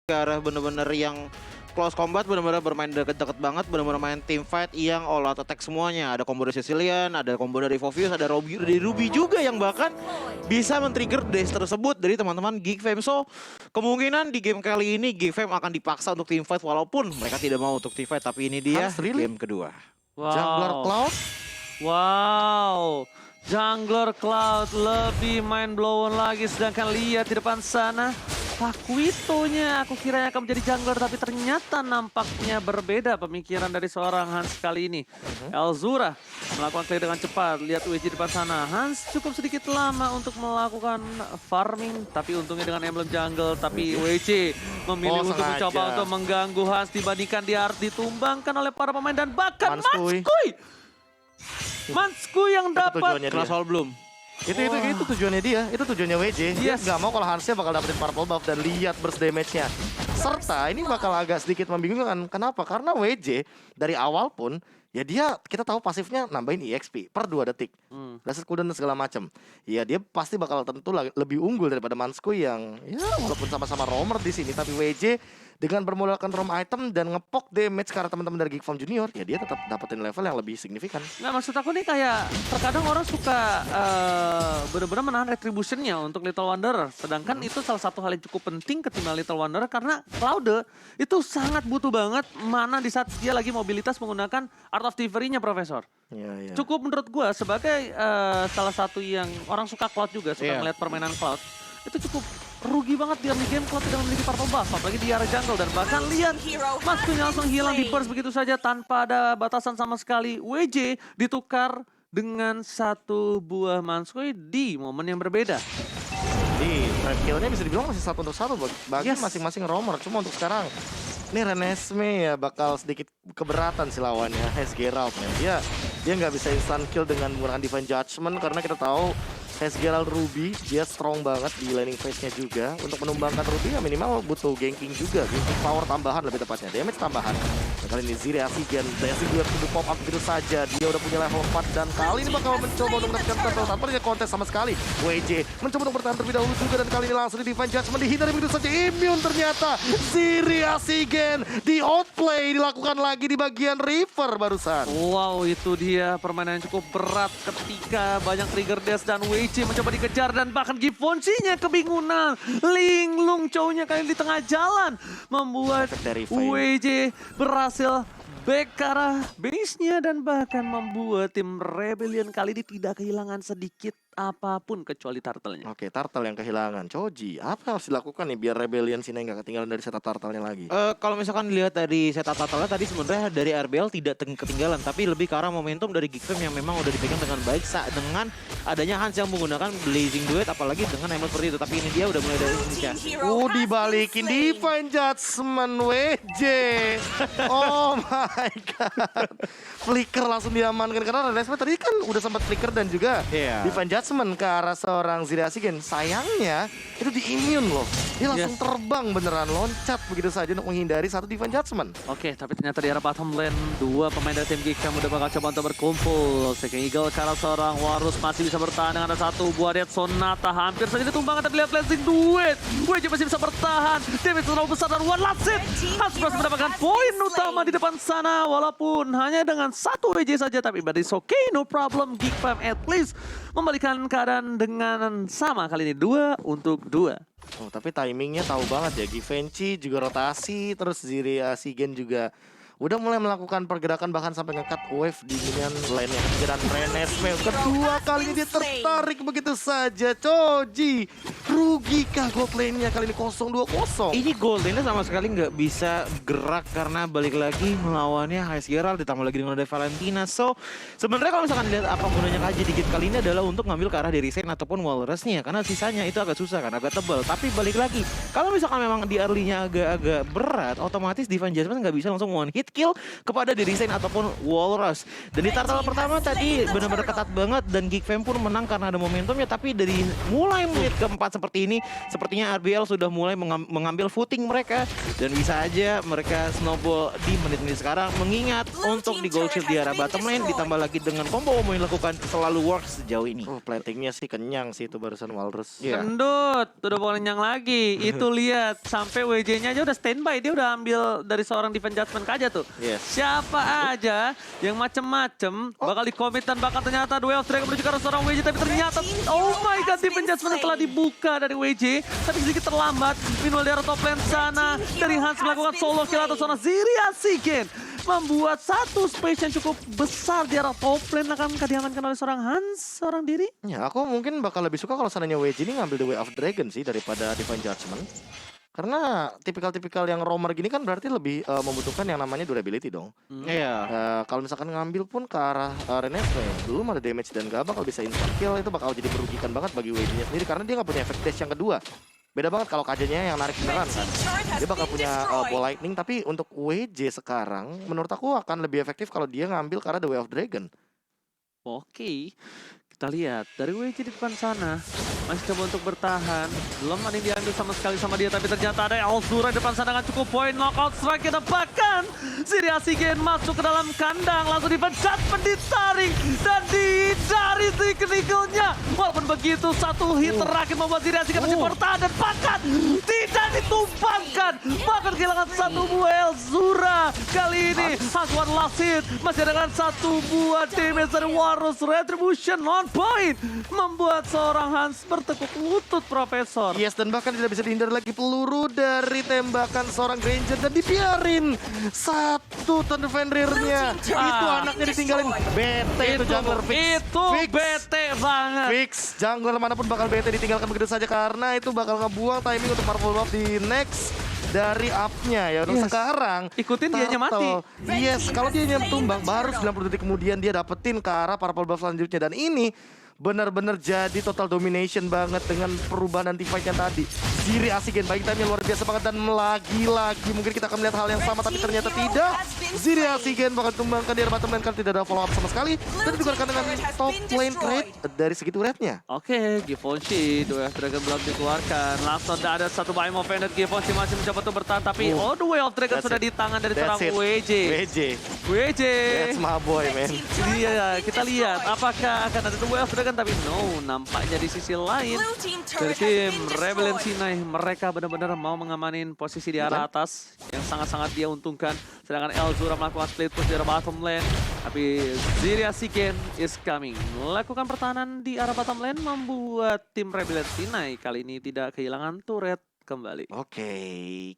ke arah bener-bener yang close combat, bener-bener bermain deket-deket banget, bener-bener main team fight yang all out attack semuanya. Ada combo dari Sicilian, ada combo dari Fovius, ada Ruby juga yang bahkan bisa men-trigger dash tersebut dari teman-teman Geek Fam. So, kemungkinan di game kali ini Geek Fam akan dipaksa untuk team fight walaupun mereka tidak mau untuk team fight, tapi ini dia game kedua. Jungler Cloud. Wow. Jungler Cloud lebih mind blown lagi, sedangkan lihat di depan sana Paquito-nya aku kira akan menjadi jungler, tapi ternyata nampaknya berbeda pemikiran dari seorang Hans kali ini. Elzura melakukan clear dengan cepat, lihat WJ di depan sana. Hans cukup sedikit lama untuk melakukan farming, tapi untungnya dengan emblem jungle, tapi WJ memilih untuk mencoba untuk mengganggu Hans dibandingkan dia harus ditumbangkan oleh para pemain dan bahkan Manskuy yang dapat Crashol belum. Itu tujuannya dia, itu tujuannya WJ. Dia nggak mau kalau Hansnya bakal dapetin purple buff dan lihat burst damage-nya. Serta ini bakal agak sedikit membingungkan. Kenapa? Karena WJ dari awal pun ya kita tahu pasifnya nambahin EXP per 2 detik. Reset cooldown dan segala macam. Ya dia pasti bakal tentu lebih unggul daripada Manskuy yang ya walaupun sama-sama roamer di sini, tapi WJ dengan bermodalkan roam item dan ngepok damage ke arah teman-teman dari Geek Farm Junior, ya dia tetap dapetin level yang lebih signifikan. Nah, maksud aku nih kayak terkadang orang suka benar-benar menahan retribution-nya untuk Little Wanderer. Sedangkan itu salah satu hal yang cukup penting ketimbang Little Wanderer karena Cloud itu sangat butuh banget mana di saat dia lagi mobilitas menggunakan Art of Thievery-nya, Profesor. Ya. Cukup menurut gua sebagai salah satu yang orang suka Cloud juga, suka melihat permainan Cloud. Itu cukup rugi banget dia di game Cloud tidak memiliki purple buff, apalagi di area jungle, dan bahkan lihat Manskuy langsung hilang di burst begitu saja tanpa ada batasan sama sekali. WJ ditukar dengan satu buah Manskuy di momen yang berbeda. Di trap kill-nya bisa dibilang masih 1 untuk 1 bagi masing-masing roamer. Cuma untuk sekarang ini Renesmee ya bakal sedikit keberatan sih lawannya. Geralt man. Dia nggak bisa instant kill dengan menggunakan Divine Judgment karena kita tahu Geralt Ruby dia strong banget di laning phase-nya juga. Untuk menumbangkan Ruby ya minimal butuh ganking juga, ganking power tambahan lebih tepatnya, damage tambahan. Dan kali ini Ziriasigen, Daisy juga kudu pop up gitu saja. Dia udah punya level 4 dan kali ini bakal mencoba untuk mendapatkan turtle tanpa dia kontes sama sekali. WJ mencoba untuk bertahan terlebih dahulu juga dan kali ini langsung di Divine Judgment dihindari begitu saja. Immune ternyata. Ziriasigen di outplay dilakukan lagi di bagian river barusan. Wow, itu dia permainan yang cukup berat ketika banyak trigger dash dan WJ mencoba dikejar dan bahkan Givenchy-nya kebingungan. Linglung Chow-nya kali di tengah jalan membuat WJ berhasil back ke arah base-nya dan bahkan membuat tim Rebellion kali ini tidak kehilangan sedikit apapun kecuali turtle-nya. Oke, turtle yang kehilangan. Choji, apa yang harus dilakukan nih biar Rebellion sini nggak ketinggalan dari setup turtle-nya lagi? Kalau misalkan dilihat dari setup turtle-nya tadi sebenarnya dari RBL tidak ketinggalan, tapi lebih ke arah momentum dari Geek Fam yang memang udah dipegang dengan baik dengan adanya Hans yang menggunakan Blazing Duet, apalagi dengan emerald seperti itu. Tapi ini dia udah mulai dari inisiasi. Dibalikin Divine Judgment WJ. Oh my god. Flicker langsung diamankan karena Renesmee tadi kan udah sempat flicker dan juga Divine Judgment ke arah seorang Ziriasigen. Sayangnya itu di-immune loh. Dia langsung terbang beneran, loncat begitu saja untuk menghindari satu Divine Judgment. Oke, tapi ternyata di arah bottom lane dua pemain dari tim Geek Fam udah bakal coba untuk berkumpul. Second Eagle ke arah seorang Warus masih bisa bertahan dengan ada satu buah Death Sonata hampir saja ditumbangkan, tapi lihat Blazing Duet. WJ masih bisa bertahan. Damage terlalu besar dan one last hit. Hans berhasil mendapatkan poin utama di depan sana walaupun hanya dengan satu WJ saja, tapi but it's okay, no problem. Geek Fam at least membalikan keadaan dengan sama kali ini 2 untuk 2. Oh, tapi timingnya tahu banget ya. Givenchy juga rotasi, terus Ziriasigen juga udah mulai melakukan pergerakan bahkan sampai nge-cut wave di minion lane-nya kejaran Renesmee. Kedua kalinya dia tertarik begitu saja. Choji, rugikah gold lane-nya kali ini 0-2-0? Ini gold lane-nya sama sekali nggak bisa gerak karena balik lagi melawannya Geralt ditambah lagi dengan ada Valentina. So sebenarnya kalau misalkan lihat apa gunanya KJ dikit kali ini adalah untuk ngambil ke arah dari Resign ataupun Walrus-nya karena sisanya itu agak susah kan, agak tebal. Tapi balik lagi kalau misalkan memang di early-nya agak-agak berat, otomatis Divine Judgment nggak bisa langsung one hit mid kill kepada Dirisain ataupun Walrus. Dan di turtle pertama tadi benar-benar ketat banget dan Geek Fam pun menang karena ada momentumnya. Tapi dari mulai menit keempat seperti ini, sepertinya RBL sudah mulai mengambil footing mereka. Dan bisa aja mereka snowball di menit-menit sekarang. Mengingat untuk di gold shield di arah bottom lane ditambah lagi dengan combo yang dilakukan selalu works sejauh ini. Oh, plantingnya sih kenyang sih itu barusan Walrus. Iya. Gendut, udah boleh kenyang lagi. Itu lihat sampai WJ-nya aja udah standby, dia udah ambil dari seorang defense judgment aja tuh. Yes. Siapa aja yang macem-macem bakal di-commit dan bakal ternyata duel Dragon menuju ke arah seorang WJ, tapi ternyata oh my god, defense judgment telah dibuka dari WJ, tapi sedikit terlambat. Meanwhile di arah top lane sana dari Hans melakukan solo kill atas seorang Ziria Sigen, membuat satu space yang cukup besar di arah top lane akan diamankan oleh seorang Hans, seorang diri. Ya, aku mungkin bakal lebih suka kalau seandainya WJ ini ngambil The Way of Dragon sih daripada Divine Judgment. Karena tipikal-tipikal yang roamer gini kan berarti lebih membutuhkan yang namanya durability dong. Iya. Kalau misalkan ngambil pun ke arah Renesme, belum ada damage dan gak bakal bisa instant kill, itu bakal jadi merugikan banget bagi WJ-nya sendiri karena dia nggak punya efek dash yang kedua. Beda banget kalau KJ-nya yang narik beneran kan. Dia bakal punya ball lightning, tapi untuk WJ sekarang menurut aku akan lebih efektif kalau dia ngambil ke arah The Way of Dragon. Oke, kita lihat dari WJ di depan sana masih coba untuk bertahan. Belum ada yang diambil sama sekali sama dia, tapi ternyata ada Elzura di depan sana dengan cukup poin. Knockout strike kita bahkan Ziria Sigen masuk ke dalam kandang, langsung defense judgment ditarik dan dicari technical-nya. Walaupun begitu, satu hit terakhir membuat Ziria Sigen masih bertahan dan bahkan tidak ditumpangkan. Bahkan kehilangan satu buah Elzura. Kali ini Hans one last hit masih dengan satu buah damage dari Warus. Retribution on point membuat seorang Hans bertekuk lutut, Profesor. Yes, dan bahkan tidak bisa dihindari lagi peluru dari tembakan seorang Granger dan dibiarin satu Thunder Fenrir-nya. Itu anaknya ditinggalin. Bete itu jungler fix. Itu Fix. bete banget. Fix, jungler manapun bakal bete ditinggalkan begitu saja karena itu bakal ngebuang timing untuk Marvel Buff di next dari up-nya ya. Untuk sekarang Ikutin dianya mati. Yes, kalau dia tumbang baru 90 detik kemudian dia dapetin ke arah Purple Buff selanjutnya. Dan ini benar-benar jadi total domination banget dengan perubahan anti-fight-nya tadi. Ziria Sigen baik time-nya luar biasa banget dan lagi-lagi mungkin kita akan melihat hal yang sama tapi ternyata tidak. Ziria Sigen bakal tumbangkan di bottom lane karena tidak ada follow up sama sekali dan digunakan dengan top lane crate dari segi turretnya. Oke, Givenchy, Duel Dragon belum dikeluarkan. Langsung ada satu buy move and Givenchy masih mencoba untuk bertahan tapi the Way of Dragon sudah di tangan dari seorang WJ. WJ. That's my boy, man. Iya, kita lihat apakah akan ada The Way of Dragon, tapi no, nampaknya di sisi lain dari tim Rebellion Sinai mereka benar-benar mau mengamanin posisi di arah atas yang sangat-sangat dia untungkan. Sedangkan Elzura melakukan split push di arah bottom lane, tapi Ziria Sigen is coming. Melakukan pertahanan di arah bottom lane membuat tim Rebellion Sinai kali ini tidak kehilangan turret kembali. Oke,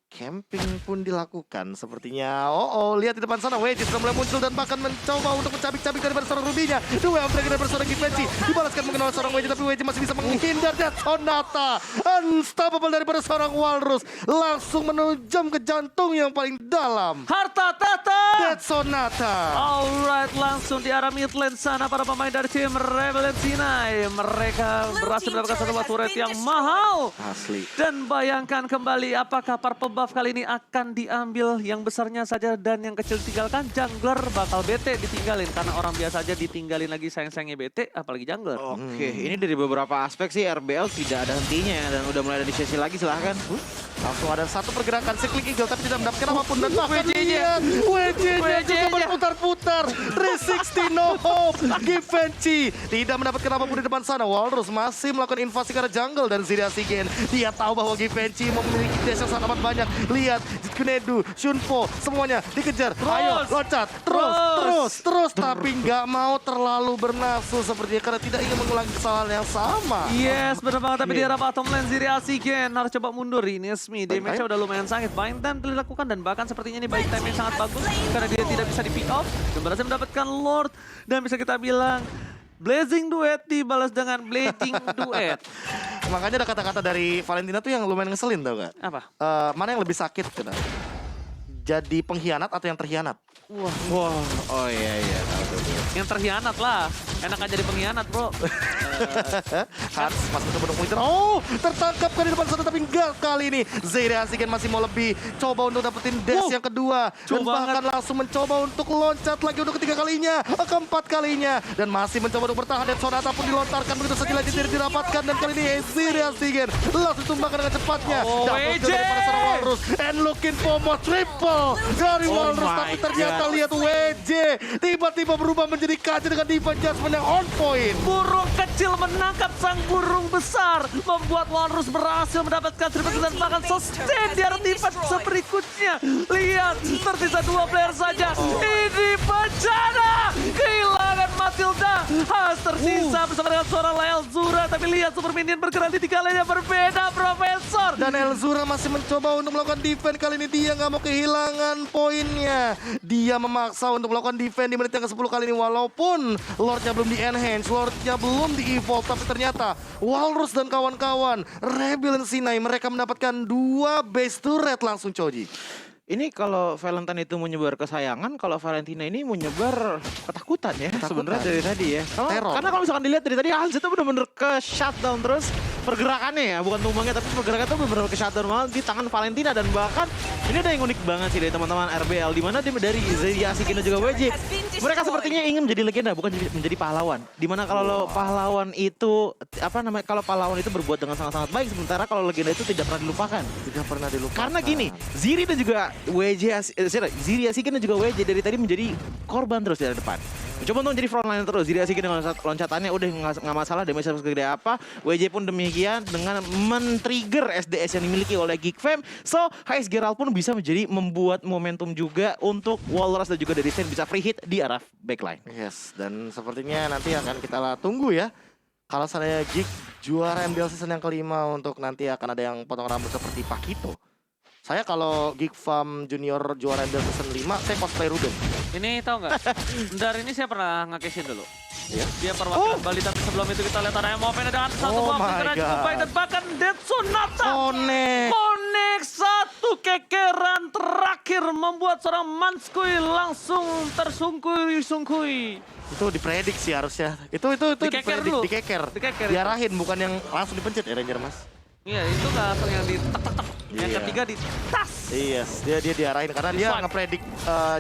camping pun dilakukan sepertinya. Lihat di depan sana WJ sudah mulai muncul dan bahkan mencoba untuk mencabik-cabik dari seorang Rubinya. Dua Dragon dari seorang Givenchy dibalaskan mengenal seorang WJ tapi WJ masih bisa menghindar dan Sonata unstoppable dari seorang Walrus langsung menujam ke jantung yang paling dalam. Harta Tata! Dead Sonata. Alright, langsung di arah mid lane sana para pemain dari tim Rebellion Sinai. Mereka berhasil mendapatkan satu buah turret yang mahal. Asli. Dan bayangkan kembali apakah Purple Buff kali ini akan diambil yang besarnya saja dan yang kecil ditinggalkan. Jungler bakal bete ditinggalin karena orang biasa aja ditinggalin lagi sayang-sayangnya bete apalagi jungler. Oke, ini dari beberapa aspek sih RBL tidak ada hentinya dan udah mulai ada di sesi lagi, silahkan. Langsung ada satu pergerakan Cyclic Eagle tapi tidak mendapatkan apapun dan bahkan lihat WJ-nya juga berputar-putar. 360 no hope. Givenchy tidak mendapatkan apapun di depan sana. Walrus masih melakukan invasi ke arah jungle dan Ziria Sigen. Dia tahu bahwa Givenchy memiliki dash yang sangat banyak. Lihat Kunedu, Shunpo semuanya dikejar. Ayo loncat terus tapi nggak mau terlalu bernafsu sepertinya karena tidak ingin mengulangi kesalahan yang sama. Yes, benar banget. Tapi di arah bottom lane Ziria Sigen harus coba mundur. Ini damage-nya udah lumayan sakit. Buying time dilakukan dan bahkan sepertinya ini buying time yang sangat bagus karena dia tidak bisa di pick off dan berhasil mendapatkan Lord dan bisa kita bilang Blazing Duet dibalas dengan Blazing Duet. Makanya ada kata-kata dari Valentina tuh yang lumayan ngeselin tau gak? Apa? Mana yang lebih sakit? Jadi pengkhianat atau yang terhianat? Wah, Wah, oh iya, tahu tuh. yang terhianat lah. Enak aja jadi pengkhianat, bro. Hans masih mencoba untuk Winter. Oh, tertangkap kan di depan sana tapi enggak kali ini. Zaire Asigen masih mau lebih. Coba untuk dapetin dash yang kedua. Dan Coba bahkan langsung mencoba untuk loncat lagi untuk ketiga kalinya. Keempat kalinya. Dan masih mencoba untuk bertahan. Dan Sonata pun dilontarkan begitu saja lagi tidak dirapatkan. Dan kali ini Zaire Asigen langsung tumbangkan dengan cepatnya. Oh, Double kill WJ! daripada seorang Walrus. And looking for more triple dari Oh Walrus. my Tapi ternyata God. lihat WJ. Tiba-tiba berubah menjadi kaca dengan defense judgment yang on point. Burung kecil menangkap sang burung besar, membuat Walrus berhasil mendapatkan triple dan bahkan sustain di arah defense berikutnya. Lihat, tersisa 2 player saja. Ini bencana, kehilangan Matilda. Has tersisa bersama dengan seorang Elzura, tapi lihat Super Minion bergerak di 3 lane yang berbeda, Profesor. Dan Elzura masih mencoba untuk melakukan defense. Kali ini dia nggak mau kehilangan poinnya. Dia memaksa untuk melakukan defense di menit yang ke-10 kali ini. Walaupun Lordnya belum di-enhance, Lordnya belum di-evolve. Tapi ternyata Walrus dan kawan-kawan, Rebel dan Sinai, mereka mendapatkan 2 base turret langsung, Choji. Ini kalau Valentine itu menyebar kesayangan, kalau Valentina ini menyebar ketakutan ya sebenarnya dari tadi ya. Teror. Karena kalau misalkan dilihat dari tadi Hans itu benar-benar ke shutdown terus pergerakannya ya, bukan tumbangnya tapi pergerakannya itu benar-benar ke shutdown banget di tangan Valentina. Dan bahkan ini ada yang unik banget sih dari teman-teman RBL, di mana dari Zaire Asigen dan juga WJ. Mereka sepertinya ingin menjadi legenda, bukan menjadi pahlawan. Dimana kalau pahlawan itu kalau pahlawan itu berbuat dengan sangat-sangat baik, sementara kalau legenda itu tidak pernah dilupakan. Tidak pernah dilupakan. Karena gini, Ziri dan juga Zaire Asigen dan juga WJ dari tadi menjadi korban terus di depan. Mencoba untuk menjadi frontliner terus. Zaire Asigen dengan loncatannya udah nggak masalah, damage segede apa. WJ pun demikian dengan men-trigger SDS yang dimiliki oleh Geek Fam. So, High Geralt pun bisa membuat momentum juga untuk Walrus dan juga dari Stand bisa free hit di arah backline. Yes, dan sepertinya nanti akan kita tunggu ya. Kalau saya Geek juara MBL season yang kelima untuk nanti akan ada yang potong rambut seperti Pakito. Saya kalau Geek Farm Junior juara MBL season 5, saya cosplay Ruben. Ini tahu nggak? Bentar ini saya pernah nge-cash-in dulu. Iya. Dia perwakilan Bali, tapi sebelum itu kita lihat ada yang mau dengan satu Oh buah my pikiran cukup God. baik dan bahkan Dead Sonata Connect. Connect satu kekeran terakhir membuat seorang Manskui langsung tersungkui-sungkui. Itu diprediksi harusnya. Itu Dikeker dulu. Dikeker. Dikeker. Diarahin bukan yang langsung dipencet ya Ranger Mas. Iya, itu nggak langsung yang di tek. Yang Iya. ketiga di tas. Iya, dia diarahin karena dia Swipe. ngepredik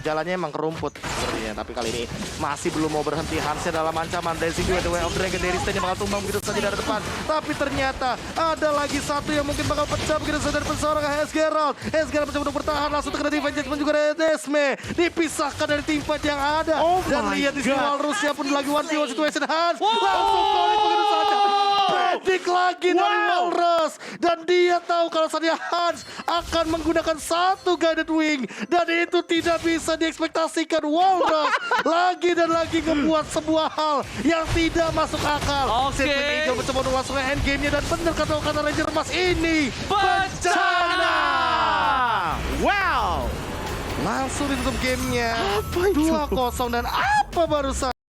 jalannya emang ke rumput sepertinya. Tapi kali ini masih belum mau berhenti. Hansnya dalam ancaman. Dancing with the Way of Dragon dari Stand yang bakal tumbang begitu saja dari depan. Tapi ternyata ada lagi satu yang mungkin bakal pecah begitu saja dari seorang High Geralt. High Geralt mencoba untuk bertahan langsung terkena defense judgment juga dari Desme. Dipisahkan dari tim fight yang ada. Oh Dan my lihat di sini God. Walrusnya pun lagi 1v1 situation. Hans Wow. langsung calling begitu saja. Predik lagi dari Walrus. Dan dia tahu kalau saatnya Hans akan menggunakan satu guided wing. Dan itu tidak bisa diekspektasikan. Walrus lagi dan lagi ngebuat sebuah hal yang tidak masuk akal. Oke. Sentiment Eagle mencoba untuk masuk ke endgame-nya. Dan benar kata Ranger Mas, ini Bencana! Wow! langsung ditutup gamenya. Apa itu? 2-0 dan apa barusan?